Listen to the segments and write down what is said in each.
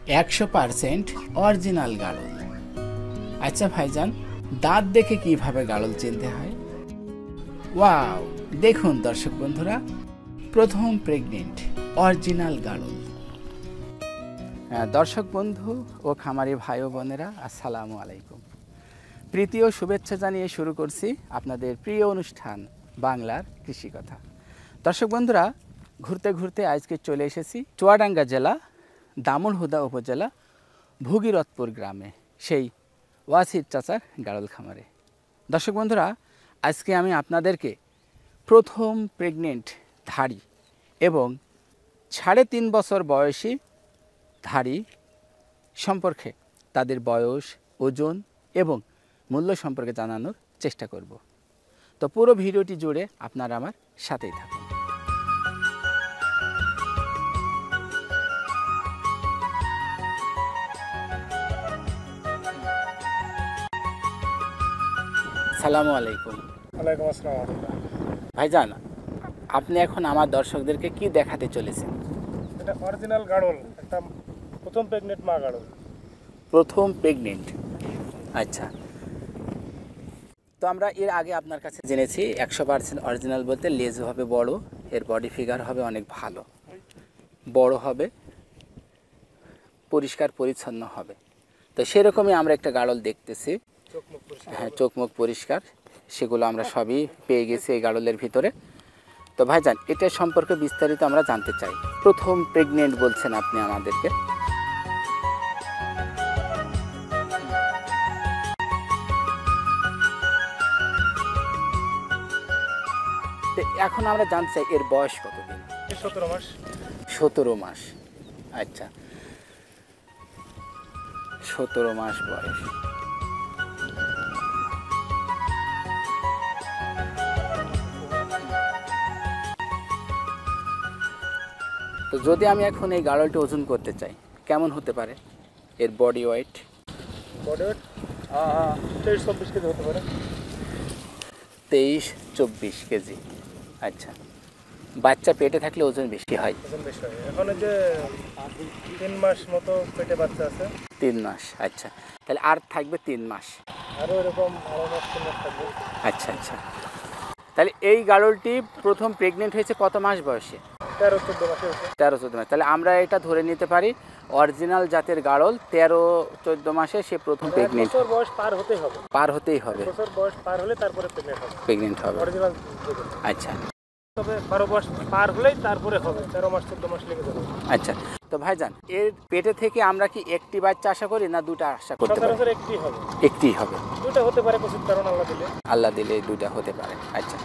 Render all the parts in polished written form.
100% original গাড়ল। আচ্ছা ভাইজান, দাঁত দেখে কিভাবে গাড়ল চিনতে হয়? ওয়াও, দেখুন দর্শক বন্ধুরা, প্রথম প্রেগনেন্ট অরিজিনাল গাড়ল। দর্শক বন্ধু ও খামারি ভাই ও বোনেরা, আসসালামু আলাইকুম। প্রীতি ও শুভেচ্ছা জানিয়ে শুরু করছি আপনাদের প্রিয় অনুষ্ঠান বাংলার কৃষি কথা। দর্শক বন্ধুরা, ঘুরতে ঘুরতে আজকে চলে এসেছি চুয়াডাঙ্গা জেলা দামুড়হুদা উপজেলা ভগীরথপুর গ্রামে, সেই ওয়াসির চাচার গাড়ল খামারে। দর্শক বন্ধুরা, আজকে আমি আপনাদেরকে প্রথম প্রেগনেন্ট ধাড়ি এবং 3.5 বছর বয়সী ধাড়ি সম্পর্কে তাদের বয়স, ওজন এবং মূল্য সম্পর্কে জানানোর চেষ্টা করব। তো পুরো ভিডিওটি জুড়ে আপনারা আমার সাথেই থাকুন। আসসালামু আলাইকুম। ওয়ালাইকুম আসসালাম। ভাইজান, আপনি এখন আমার দর্শকদেরকে কি দেখাতে চলেছেন? এটা অরিজিনাল গাড়ল, একটা প্রথম প্রেগনেন্ট মা গাড়ল। প্রথম প্রেগনেন্ট, আচ্ছা। তো আমরা এর আগে আপনার কাছে জেনেছি 100% অরিজিনাল বলতে লেজ হবে বড়, এর বডি ফিগার হবে অনেক ভালো, বড় হবে, পরিষ্কার পরিচ্ছন্ন হবে। তো সেরকমই আমরা একটা গাড়ল দেখতেছি। হ্যাঁ, চোখ মুখ পরিষ্কার, সেগুলো আমরা সবই পেয়ে গেছি এই গাড়লের ভিতরে। তো ভাইজান, এটা সম্পর্কে বিস্তারিত আমরা জানতে চাই। প্রথম প্রেগনেন্ট বলছেন আপনি আমাদেরকে, তো এখন আমরা জানতে চাই এর বয়স কতদিন? 17 মাস। 17 মাস, আচ্ছা, 17 মাস বয়স। তো যদি আমি এখন এই গাড়লটি ওজন করতে চাই, কেমন হতে পারে এর body weight? Body weight 23-24 KG হতে পারে। 23-24 কেজি, আচ্ছা। বাচ্চা পেটে থাকলে ওজন বেশি হয়? ওজন বেশি হয়। এখন এই যে 3 মাস মতো পেটে বাচ্চা আছে। 3 মাস, আচ্ছা। তাহলে আর থাকবে 3 মাস, আরও এরকম আরও মাস 3 মাস থাকবে। আচ্ছা আচ্ছা। তাহলে এই গাড়লটি প্রথম প্রেগনেন্ট হয়েছে কত মাস বয়সে? 13-14 মাসে হয়েছে। 13-14 মাস। তাহলে আমরা এটা ধরে নিতে পারি অরিজিনাল জাতের গাড়ল 13-14 মাসে সে প্রথম প্রেগনেন্ট। বছর বয়স পার হতেই হবে। পার হতেই হবে। বছর বয়স পার হলে তারপরে প্রেগনেন্ট হবে। অরিজিনাল। আচ্ছা, তবে 12 বয়স পার হলেই তারপরে হবে। 13 মাস 14 মাস লেগে যাবে। আচ্ছা। তো ভাইজান, এর পেটে থেকে আমরা কি একটি বাচ্চা আশা করি না দুটা আশা করতে পারি? সচরাচর একটি হবে। একটি হবে। দুটো হতে পারে কোচিত, কারণ আল্লাহ দিলে দুটা হতে পারে। আচ্ছা।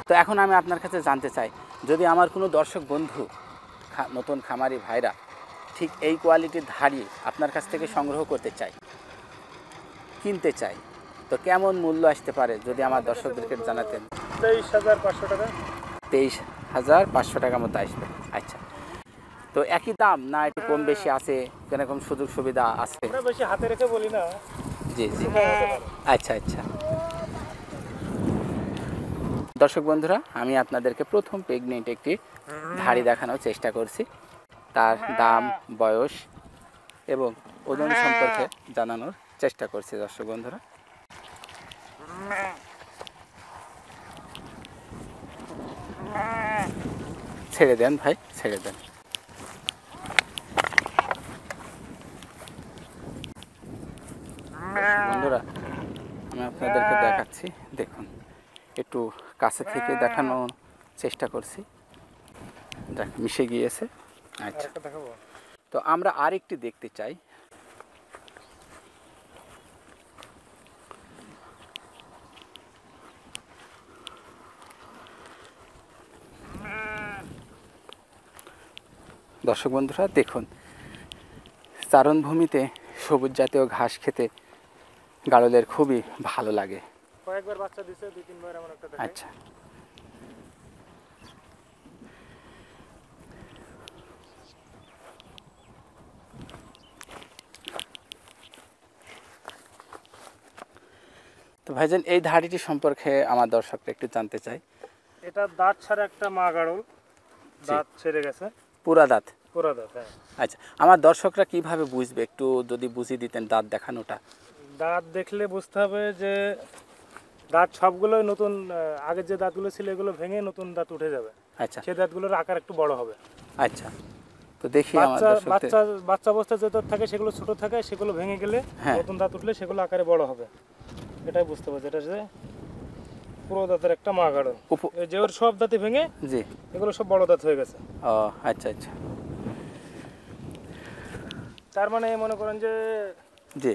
তো এখন আমি আপনার কাছে জানতে চাই, যদি আমার কোনো দর্শক বন্ধু, নতুন খামারি ভাইরা ঠিক এই কোয়ালিটির ধাড়ি আপনার কাছ থেকে সংগ্রহ করতে চাই, কিনতে চাই, তো কেমন মূল্য আসতে পারে যদি আমার দর্শকদেরকে জানাতেন? 23,500 টাকা। 23,500 টাকা মতো আসবে, আচ্ছা। তো একই দাম না একটু কম বেশি আছে? কোনোরকম সুযোগ সুবিধা আছে? আমরা বেশি হাতে রেখে বলি না। জি জি, আচ্ছা আচ্ছা। দর্শক বন্ধুরা, আমি আপনাদেরকে প্রথম প্রেগনেন্ট একটি ধাড়ি দেখানোর চেষ্টা করছি, তার দাম, বয়স এবং ওজন সম্পর্কে জানানোর চেষ্টা করছি। দর্শক বন্ধুরা, ছেড়ে দেন ভাই, ছেড়ে দেন। বন্ধুরা, আমি আপনাদেরকে দেখাচ্ছি, দেখুন, একটু কাছে থেকে দেখানোর চেষ্টা করছি, দেখ মিশে গিয়েছে। আচ্ছা, তো আমরা আরেকটি দেখতে চাই। দর্শক বন্ধুরা, দেখুন, চারণভূমিতে সবুজ জাতীয় ঘাস খেতে গাড়লের খুবই ভালো লাগে। কয়েকবার বাচ্চা দিছে, 2-3 বার এমন একটা দেখাই। আচ্ছা, তো ভাইজান, এই ধাড়িটি সম্পর্কে আমার দর্শকরা একটু জানতে চাই। এটা দাঁত ছাড়া একটা মা গাড়ল, দাঁত ছেড়ে গেছে। পুরা দাঁত? পুরা দাঁত, হ্যাঁ। আচ্ছা, আমার দর্শকরা কিভাবে বুঝবে একটু যদি বুঝিয়ে দিতেন দাঁত দেখানোটা। দাঁত দেখলে বুঝতে হবে যে দাঁত সবগুলো নতুন, আগের যে দাঁতগুলো ছিল এগুলো ভেঙে নতুন দাঁত উঠে যাবে। আচ্ছা সেই দাঁতগুলোর আকার একটু বড় হবে। আচ্ছা, তো দেখি আমার বাচ্চা দর্শকদের। বাচ্চা বাচ্চা অবস্থায় যে দাঁত থাকে সেগুলো ছোট থাকে, সেগুলো ভেঙে গেলে হ্যাঁ। নতুন দাঁত উঠলে সেগুলো আকারে বড় হবে। এটাই বুঝতে হবে, যেটা যে পুরো দাঁতের একটা মা গাড়ল। এই যে ওর সব দাঁতই ভেঙে, জি, এগুলো সব বড় দাঁত হয়ে গেছে। ও আচ্ছা আচ্ছা, তার মানে মনে করেন যে জি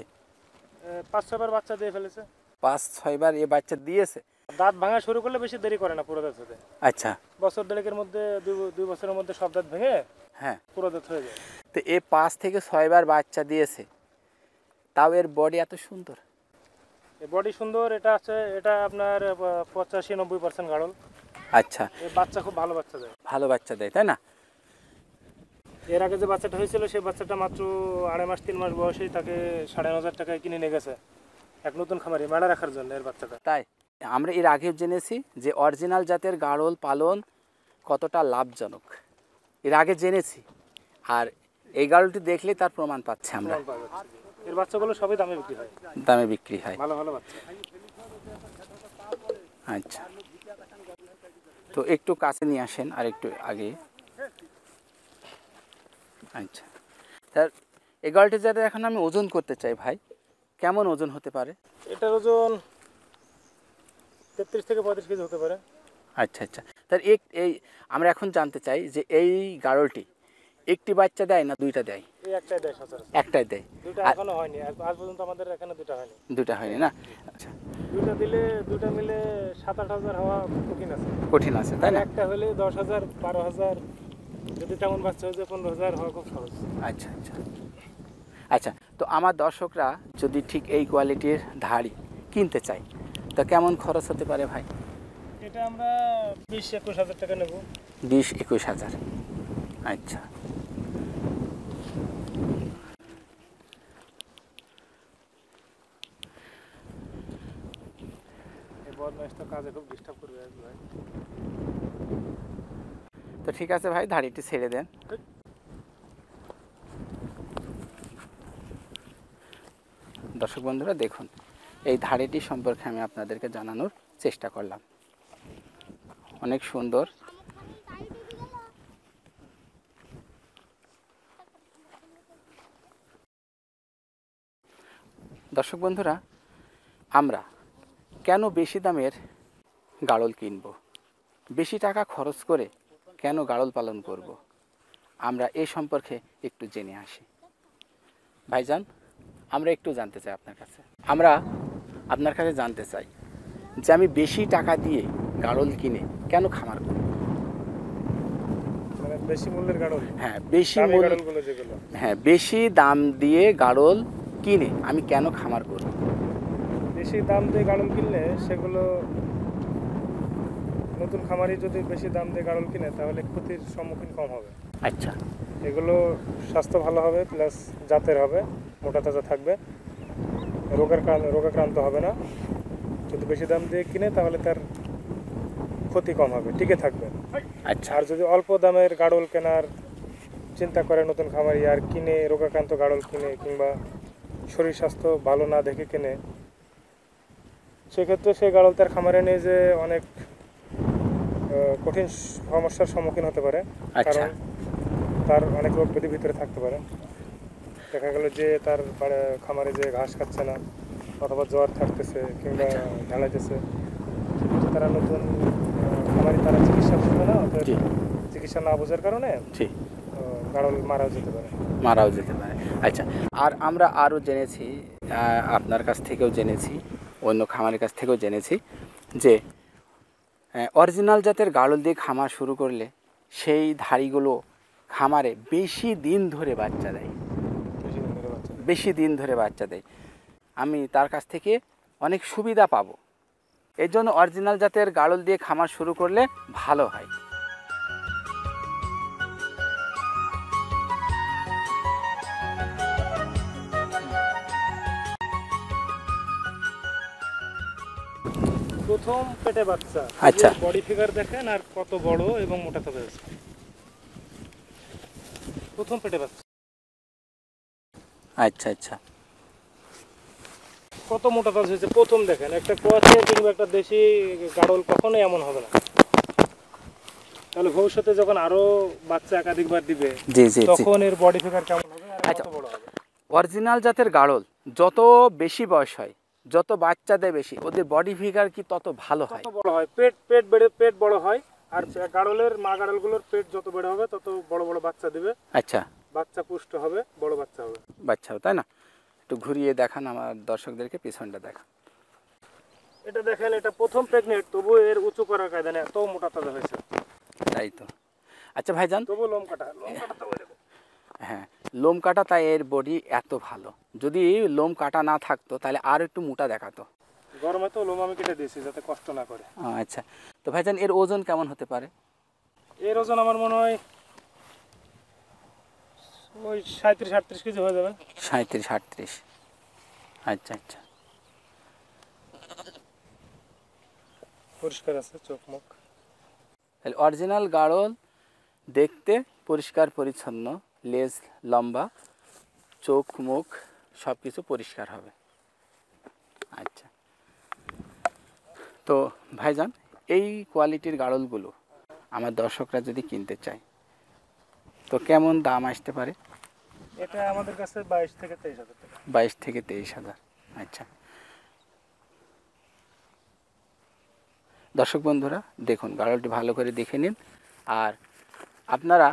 5-6 বার বাচ্চা দিয়ে ফেলেছে। 5-6 বার এ বাচ্চা দিয়েছে। দাঁত ভাঙা শুরু করলে বেশি দেরি করে না পুরো দাঁত হতে। আচ্ছা, বছর দেড়েকের মধ্যে, 2 বছরের মধ্যে সব দাঁত ভেঙে হ্যাঁ, পুরো দাঁত হয়ে যায়। তো এ 5 থেকে 6 বার বাচ্চা দিয়েছে, তাও এর বডি এত সুন্দর। বডি সুন্দর, এটা আছে, এটা আপনার 85-90% গাড়ল। আচ্ছা, এই বাচ্চা খুব ভালো বাচ্চা দেয়। ভালো বাচ্চা দেয় তাই না? এর আগে যে বাচ্চাটা হয়েছিল সেই বাচ্চাটা মাত্র 2.5 মাস 3 মাস বয়সেই তাকে 9,500 টাকায় কিনে নিয়ে গেছে এক নতুন খামারি মেলা রাখার জন্য এর বাচ্চাটা। তাই আমরা এর আগেও জেনেছি যে অরিজিনাল জাতের গাড়ল পালন কতটা লাভজনক, এর আগে জেনেছি। আর এই গাড়লটি দেখলে তার প্রমাণ পাচ্ছি আমরা। এর বাচ্চাগুলো সবই দামে বিক্রি হয়। দামে বিক্রি হয়, ভালো ভালো বাচ্চা। আচ্ছা, তো একটু কাছে নিয়ে আসেন আর একটু আগে। আচ্ছা, তার এই গাড়লটি যাতে এখন আমি ওজন করতে চাই ভাই, কেমন ওজন হতে পারে? এটার ওজন 33 থেকে 35 কেজি হতে পারে। আচ্ছা আচ্ছা, তার এই আমরা এখন জানতে চাই যে এই গাড়লটি একটি বাচ্চা দেয় না দুইটা দেয়? এই একটাই দেয় সচরাচর। একটাই দেয়। দুটো এখনো হয়নি, আজ পর্যন্ত আমাদের এখানে দুটো হয়নি। দুটা হয়নি না? আচ্ছা, দুটো দিলে, দুটো মিলে 7-8 হাজার হওয়া কঠিন আছে। কঠিন আছে তাই না? একটা হলে 10,000 12,000, যদি তেমন বাচ্চা হয়ে যায় 15,000 হওয়া খুব সহজ। আচ্ছা আচ্ছা আচ্ছা, তো আমার দর্শকরা যদি ঠিক এই কোয়ালিটির ধাড়ি কিনতে চায় তো কেমন খরচ হতে পারে ভাই? এটা আমরা 20-21 হাজার টাকা নেব। 20-21 হাজার। আচ্ছা, এই বদমাইশ তো কাজে খুব ডিস্টার্ব করবে ভাই। তো ঠিক আছে ভাই, ধাড়িটি ছেড়ে দেন। দর্শক বন্ধুরা দেখুন, এই ধাড়িটি সম্পর্কে আমি আপনাদেরকে জানানোর চেষ্টা করলাম। অনেক সুন্দর। দর্শক বন্ধুরা, আমরা কেন বেশি দামের গাড়ল কিনব, বেশি টাকা খরচ করে কেন গাড়ল পালন করব, আমরা এ সম্পর্কে একটু জেনে আসি। ভাইজান, আমরা একটু জানতে চাই আপনার কাছে। আমরা আপনার কাছে জানতে চাই যে আমি বেশি টাকা দিয়ে গাড়ল কিনে কেন খামার করব? মানে বেশি মূল্যের গাড়ল? হ্যাঁ, বেশি দামি মূল্য, গাড়লগুলো যেগুলো। হ্যাঁ, বেশি দাম দিয়ে গাড়ল কিনে আমি কেন খামার করব? বেশি দাম দিয়ে গাড়ল কিনলে সেগুলো, নতুন খামারি যদি বেশি দাম দিয়ে গাড়ল কিনে তাহলে ক্ষতির সম্মুখীন কম হবে। আচ্ছা, এগুলো স্বাস্থ্য ভালো হবে, প্লাস জাতের হবে, মোটা তাজা থাকবে, রোগাক্রান্ত হবে না। যদি বেশি দাম দিয়ে কিনে তাহলে তার ক্ষতি কম হবে, টিকে থাকবে। আচ্ছা, আর যদি অল্প দামের গাড়ল কেনার চিন্তা করে নতুন খামারি, আর কিনে রোগাক্রান্ত গাড়ল কিনে কিংবা শরীর স্বাস্থ্য ভালো না দেখে কিনে, সেক্ষেত্রে সেই গাড়ল তার খামারে নিয়ে যে অনেক কঠিন সমস্যার সম্মুখীন হতে পারে। কারণ তার অনেক রোগ ব্যাধি ভিতরে থাকতে পারে। দেখা গেল যে তার খামারে যে ঘাস খাচ্ছে না, অথবা জ্বর থাকতেছে কিংবা ঢালাইতেছে, তারা নতুন খামারি তারা চিকিৎসা বুঝবে না, চিকিৎসা না বোঝার কারণে গাড়ল মারাও যেতে পারে। আচ্ছা, আর আমরা আরও জেনেছি, আপনার কাছ থেকেও জেনেছি, অন্য খামারের কাছ থেকেও জেনেছি যে অরিজিনাল জাতের গাড়ল দিয়ে খামার শুরু করলে সেই ধাড়িগুলো খামারে বেশি দিন ধরে বাচ্চা দেয়। আমি তার কাছ থেকে অনেক সুবিধা পাবো। এর জন্য অরিজিনাল জাতের গাড়ল দিয়ে খামার শুরু করলে ভালো হয়। প্রথম পেটে বাচ্চা, আচ্ছা, বডি ফিগার দেখেন আর কত বড় এবং মোটা তবে আছে। প্রথম পেটে বাচ্চা। আচ্ছা আচ্ছা, কত মোটা তাজ হয়েছে প্রথম দেখেন। একটা কোয়াচে কিংবা একটা দেশি গাড়ল কখনোই এমন হবে না। তাহলে ভবিষ্যতে যখন আরো বাচ্চা একাধিকবার দিবে জি জি জি। তখন এর বডি ফিগার কেমন হবে আর আচ্ছা, কত বড় হবে। অরিজিনাল জাতের গাড়ল যত বেশি বয়স হয়, যত বাচ্চা দেয় বেশি, ওদের বডি ফিগার কি তত ভালো হয়? তত বড় হয়, পেট বড় হয়। আর গাড়লের মা গাড়লগুলোর পেট যত বড় হবে তত বড় বড় বাচ্চা দিবে। আচ্ছা, বাচ্চা পুষ্ট হবে, বড় বাচ্চা হবে। বাচ্চা তাই না? একটু ঘুরিয়ে দেখান আমার দর্শকদেরকে, পিছনটা দেখান। এটা দেখেন, এটা প্রথম প্রেগনেন্ট, তবু এর উঁচু করার কায়দা নেই, এত মোটা তাজা হয়েছে। তাই তো। আচ্ছা ভাইজান, তবু লোম কাটা তো এরকম। হ্যাঁ, লোম কাটা, তাই এর বডি এত ভালো। যদি লোম কাটা না থাকতো তাহলে আর একটু মোটা দেখাতো। গরমে তো লোম আমি কেটে দিয়েছি যাতে কষ্ট না করে। আচ্ছা, তো ভাইজান এর ওজন কেমন হতে পারে? এর ওজন আমার মনে হয় ওই 37-38 কেজি হয়ে যাবে। 37-38। আচ্ছা আচ্ছা, পরিষ্কার আছে চোখ মুখ। তাহলে অরিজিনাল গাড়ল দেখতে পরিষ্কার পরিচ্ছন্ন, লেজ লম্বা, চোখ মুখ সব কিছু পরিষ্কার হবে। আচ্ছা, তো ভাইজান এই কোয়ালিটির গাড়লগুলো আমার দর্শকরা যদি কিনতে চায় তো কেমন দাম আসতে পারে? এটা আমাদের কাছে 22 থেকে 23 হাজার টাকা। 22 থেকে 23,000। আচ্ছা, দর্শক বন্ধুরা দেখুন, গাড়লটি ভালো করে দেখে নিন। আর আপনারা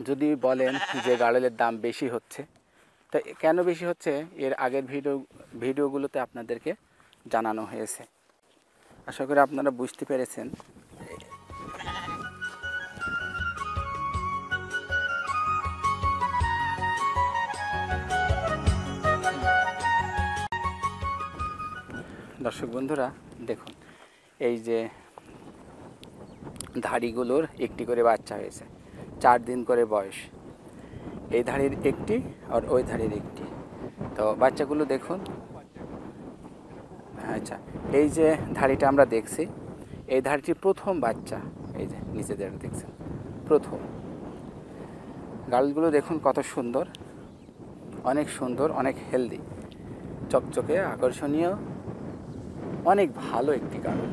যদি বলেন যে গাড়লের দাম বেশি হচ্ছে, তো কেন বেশি হচ্ছে এর আগের ভিডিওগুলোতে আপনাদেরকে জানানো হয়েছে। আশা করি আপনারা বুঝতে পেরেছেন। দর্শক বন্ধুরা দেখুন, এই যে ধাড়িগুলোর একটি করে বাচ্চা হয়েছে, 4 দিন করে বয়স। এই ধাড়ির একটি আর ওই ধাড়ির একটি। তো বাচ্চাগুলো দেখুন। আচ্ছা, এই যে ধাড়িটা আমরা দেখছি, এই ধাড়িটি প্রথম বাচ্চা। এই যে নিচে যেটা দেখছেন প্রথম। গাড়লগুলো দেখুন কত সুন্দর, অনেক সুন্দর, অনেক হেলদি, চকচকে, আকর্ষণীয়, অনেক ভালো একটি গাড়ল।